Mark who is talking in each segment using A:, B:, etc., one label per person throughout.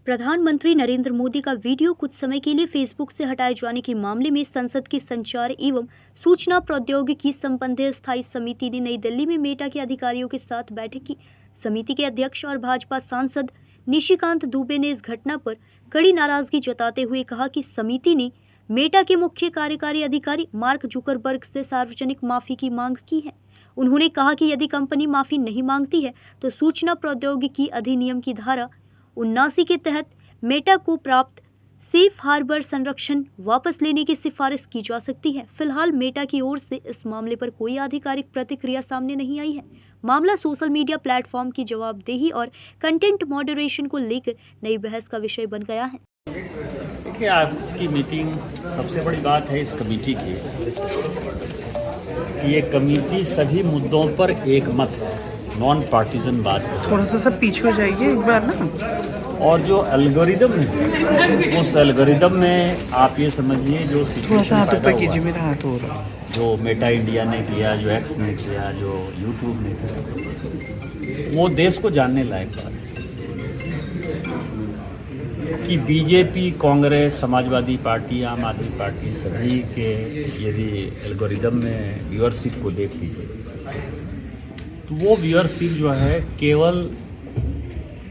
A: प्रधानमंत्री नरेंद्र मोदी का वीडियो कुछ समय के लिए फेसबुक से हटाए जाने के मामले में संसद की संचार एवं सूचना प्रौद्योगिकी संबंधी स्थायी समिति ने नई दिल्ली में मेटा के अधिकारियों के साथ बैठक की। समिति के अध्यक्ष और भाजपा सांसद निशिकांत दुबे ने इस घटना पर कड़ी नाराजगी जताते हुए कहा कि समिति ने मेटा के मुख्य कार्यकारी अधिकारी मार्क जुकरबर्ग से सार्वजनिक माफी की मांग की है। उन्होंने कहा कि यदि कंपनी माफी नहीं मांगती है तो सूचना प्रौद्योगिकी अधिनियम की धारा 79 के तहत मेटा को प्राप्त सेफ हार्बर संरक्षण वापस लेने की सिफारिश की जा सकती है। फिलहाल मेटा की ओर से इस मामले पर कोई आधिकारिक प्रतिक्रिया सामने नहीं आई है। मामला सोशल मीडिया प्लेटफॉर्म की जवाबदेही और कंटेंट मॉडरेशन को लेकर नई बहस का विषय बन गया है।
B: देखिए, आज की मीटिंग सबसे बड़ी बात है इस कमेटी की कि ये कमेटी सभी मुद्दों पर एक मत है, नॉन पार्टीजन बात है।
C: थोड़ा सा सब पीछे हो जाइए एक बार ना।
B: और जो एल्गोरिदम है उस एल्गोरिदम में आप ये समझिए जो
C: थोड़ा सा हाथ
B: पैदा
C: ऊपर कीजिए,
B: हुआ,
C: मेरा हाथ हो रहा है।
B: जो मेटा इंडिया ने किया, जो एक्स ने किया, जो यूट्यूब ने किया, वो देश को जानने लायक बात है कि बीजेपी, कांग्रेस, समाजवादी पार्टी, आम आदमी पार्टी सभी के यदि एल्गोरिदम में व्यूअरशिप को देख लीजिए तो वो व्यूअरशिप जो है केवल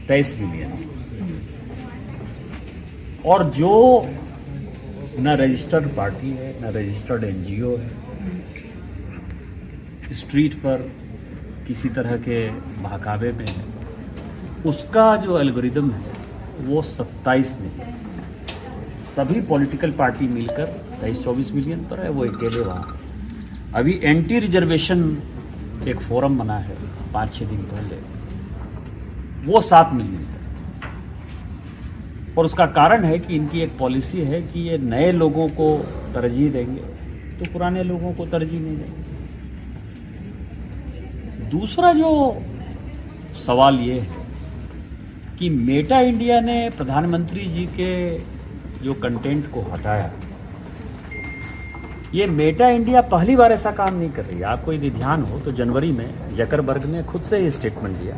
B: 23 मिलियन, और जो न रजिस्टर्ड पार्टी है न रजिस्टर्ड एनजीओ है, स्ट्रीट पर किसी तरह के बहकावे में है, उसका जो एल्गोरिदम है वो 27 मिलियन। सभी पॉलिटिकल पार्टी मिलकर 23-24 मिलियन पर है, वो अकेले वहाँ। अभी एंटी रिजर्वेशन एक फोरम बना है 5-6 दिन पहले, वो 7 मिलियन है। और उसका कारण है कि इनकी एक पॉलिसी है कि ये नए लोगों को तरजीह देंगे तो पुराने लोगों को तरजीह नहीं देंगे। दूसरा जो सवाल ये है कि मेटा इंडिया ने प्रधानमंत्री जी के जो कंटेंट को हटाया, ये मेटा इंडिया पहली बार ऐसा काम नहीं कर रही है। आपको यदि ध्यान हो तो जनवरी में जकरबर्ग ने खुद से ये स्टेटमेंट दिया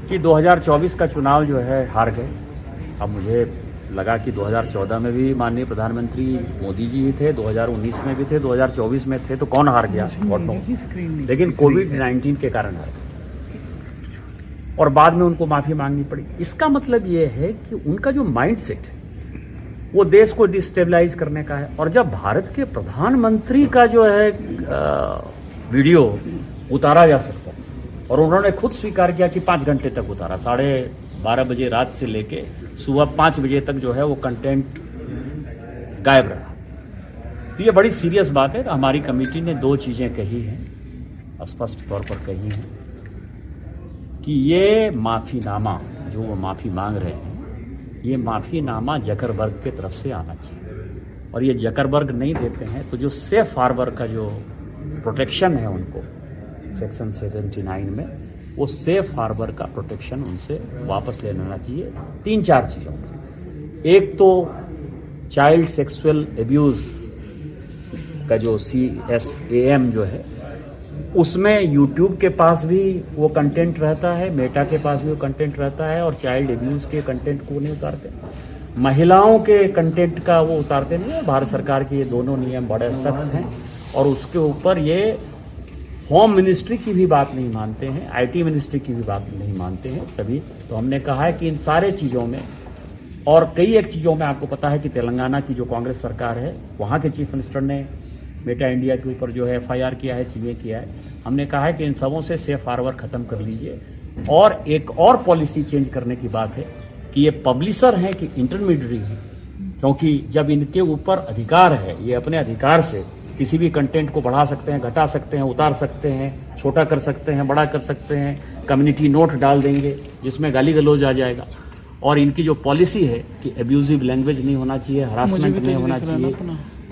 B: कि 2024 का चुनाव जो है हार गए। अब मुझे लगा कि 2014 में भी माननीय प्रधानमंत्री मोदी जी ही थे, 2019 में भी थे, 2024 में थे, तो कौन हार गया? लेकिन कोविड-19 के कारण हार गए और बाद में उनको माफी मांगनी पड़ी। इसका मतलब ये है कि उनका जो माइंडसेट है वो देश को डिस्टेबलाइज करने का है। और जब भारत के प्रधानमंत्री का जो है वीडियो उतारा जा सकता है, और उन्होंने खुद स्वीकार किया कि 5 घंटे तक उतारा, 12:30 बजे रात से लेके सुबह 5 बजे तक जो है वो कंटेंट गायब रहा, तो ये बड़ी सीरियस बात है। हमारी कमेटी ने 2 चीज़ें कही हैं, स्पष्ट तौर पर कही हैं कि ये माफ़ीनामा जो वो माफ़ी मांग रहे हैं, ये माफ़ीनामा जकरबर्ग के तरफ से आना चाहिए। और ये जकरबर्ग नहीं देते हैं तो जो सेफ हार्बर का जो प्रोटेक्शन है उनको सेक्शन 79 में, वो सेफ हार्बर का प्रोटेक्शन उनसे वापस ले लेना चाहिए 3-4 चीज़ों में। एक तो चाइल्ड सेक्सुअल एब्यूज़ का जो CSAM जो है, उसमें यूट्यूब के पास भी वो कंटेंट रहता है, मेटा के पास भी वो कंटेंट रहता है, और चाइल्ड एब्यूज़ के कंटेंट को नहीं उतारते। महिलाओं के कंटेंट का वो उतारते नहीं है। भारत सरकार के ये दोनों नियम बड़े सख्त हैं, और उसके ऊपर ये होम मिनिस्ट्री की भी बात नहीं मानते हैं, IT मिनिस्ट्री की भी बात नहीं मानते हैं सभी। तो हमने कहा है कि इन सारे चीज़ों में और कई एक चीज़ों में, आपको पता है कि तेलंगाना की जो कांग्रेस सरकार है, वहाँ के चीफ मिनिस्टर ने मेटा इंडिया के ऊपर जो है FIR किया है, चीज़ें किया है। हमने कहा है कि इन सबों से सेफ हार्बर ख़त्म कर लीजिए। और एक और पॉलिसी चेंज करने की बात है कि ये पब्लिशर हैं कि इंटरमीडियरी हैं, क्योंकि जब इनके ऊपर अधिकार है, ये अपने अधिकार से किसी भी कंटेंट को बढ़ा सकते हैं, घटा सकते हैं, उतार सकते हैं, छोटा कर सकते हैं, बड़ा कर सकते हैं, कम्युनिटी नोट डाल देंगे जिसमें गाली गलौज आ जाएगा। और इनकी जो पॉलिसी है कि एब्यूजिव लैंग्वेज नहीं होना चाहिए, हरासमेंट नहीं होना चाहिए,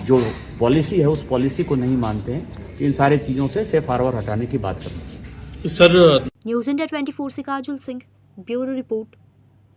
B: जो पॉलिसी है उस पॉलिसी को नहीं मानते हैं। इन सारे चीज़ों से सेफ हार्बर हटाने की बात करनी चाहिए।
A: न्यूज़ इंडिया 24 से काजुल सिंह, ब्यूरो रिपोर्ट।